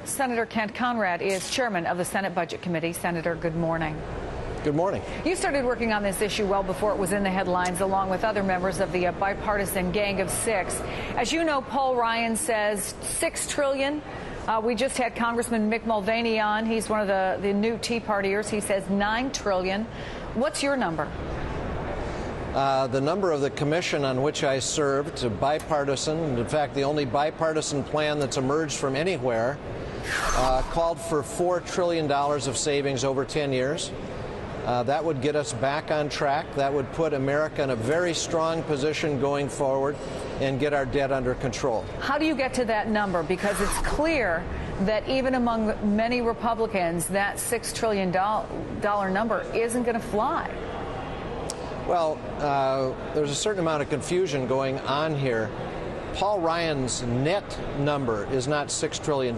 us. Senator Kent Conrad is chairman of the Senate Budget Committee. Senator, good morning. Good morning. You started working on this issue well before it was in the headlines, along with other members of the bipartisan Gang of Six. As you know, Paul Ryan says $6 trillion. We just had Congressman Mick Mulvaney on. He's one of the new Tea Partiers. He says $9 trillion. What's your number? The number of the commission on which I served, bipartisan, in fact, the only bipartisan plan that's emerged from anywhere, called for $4 trillion of savings over 10 years. That would get us back on track. That would put America in a very strong position going forward and get our debt under control. How do you get to that number? Because it's clear that even among many Republicans, that $6 trillion number isn't going to fly. Well, there's a certain amount of confusion going on here. Paul Ryan's net number is not $6 trillion.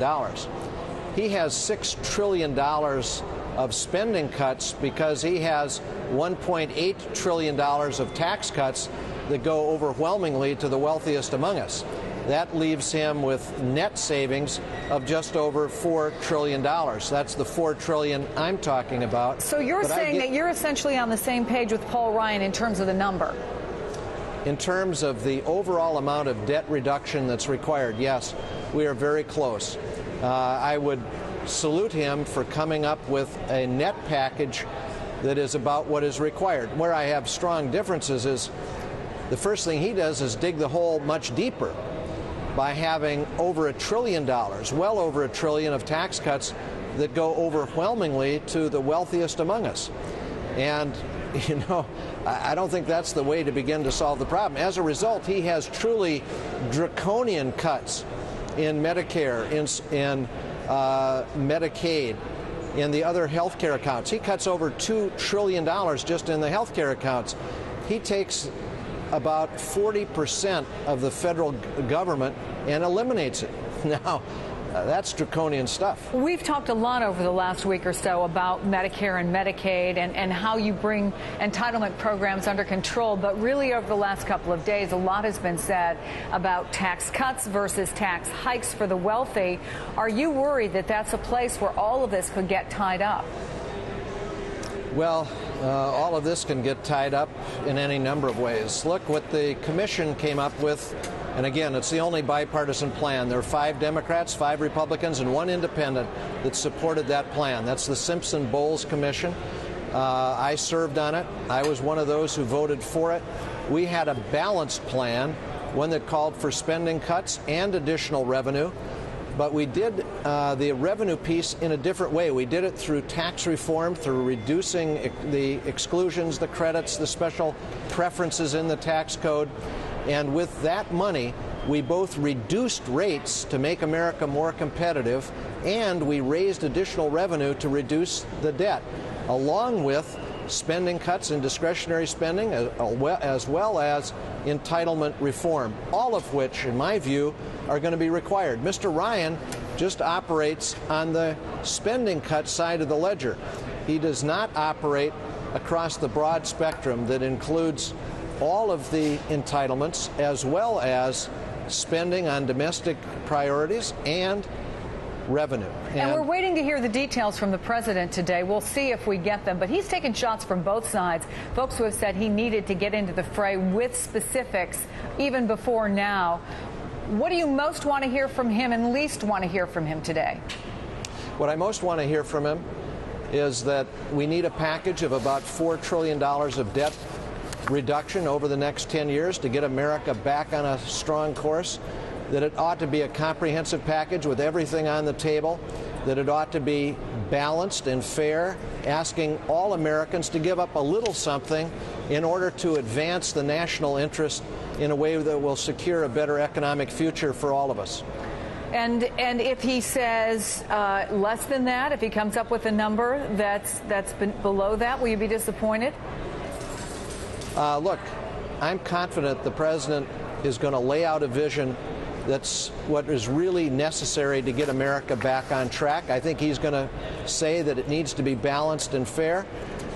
He has $6 trillion of spending cuts because he has $1.8 trillion of tax cuts that go overwhelmingly to the wealthiest among us. That leaves him with net savings of just over $4 trillion. That's the $4 trillion I'm talking about. So you're saying that you're essentially on the same page with Paul Ryan in terms of the number? In terms of the overall amount of debt reduction that's required, yes, we are very close. I would salute him for coming up with a net package that is about what is required. Where I have strong differences is the first thing he does is dig the hole much deeper by having over $1 trillion, well over $1 trillion of tax cuts that go overwhelmingly to the wealthiest among us. And, you know, I don't think that's the way to begin to solve the problem. As a result, he has truly draconian cuts in Medicare, in Medicaid, in the other health care accounts. He cuts over $2 trillion just in the health care accounts. He takes about 40% of the federal government and eliminates it. Now, that's draconian stuff. We've talked a lot over the last week or so about Medicare and Medicaid and how you bring entitlement programs under control. But really, over the last couple of days, a lot has been said about tax cuts versus tax hikes for the wealthy. Are you worried that that's a place where all of this could get tied up? Well, all of this can get tied up in any number of ways. Look what the commission came up with. And again, it's the only bipartisan plan. There are 5 Democrats, 5 Republicans, and 1 independent that supported that plan. That's the Simpson-Bowles Commission. I served on it. I was one of those who voted for it. We had a balanced plan, one that called for spending cuts and additional revenue. But we did the revenue piece in a different way. We did it through tax reform, through reducing the exclusions, the credits, the special preferences in the tax code. And with that money, we both reduced rates to make America more competitive, and we raised additional revenue to reduce the debt, along with spending cuts and discretionary spending, as well as entitlement reform, all of which, in my view, are going to be required. Mr. Ryan just operates on the spending cut side of the ledger. He does not operate across the broad spectrum that includes all of the entitlements, as well as spending on domestic priorities and revenue. And we're waiting to hear the details from the president today. We'll see if we get them. But he's taken shots from both sides. Folks who have said he needed to get into the fray with specifics even before now. What do you most want to hear from him and least want to hear from him today? What I most want to hear from him is that we need a package of about $4 trillion of debt reduction over the next 10 years to get America back on a strong course, that it ought to be a comprehensive package with everything on the table, that it ought to be balanced and fair, asking all Americans to give up a little something in order to advance the national interest in a way that will secure a better economic future for all of us. And if he says less than that, if he comes up with a number that's been below that, will you be disappointed? Look, I'm confident the president is going to lay out a vision that's what is really necessary to get America back on track. I think he's going to say that it needs to be balanced and fair,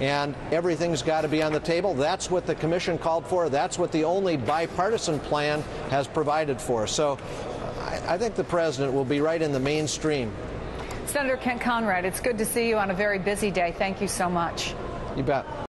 and everything's got to be on the table. That's what the commission called for. That's what the only bipartisan plan has provided for. So I think the president will be right in the mainstream. Senator Kent Conrad, it's good to see you on a very busy day. Thank you so much. You bet.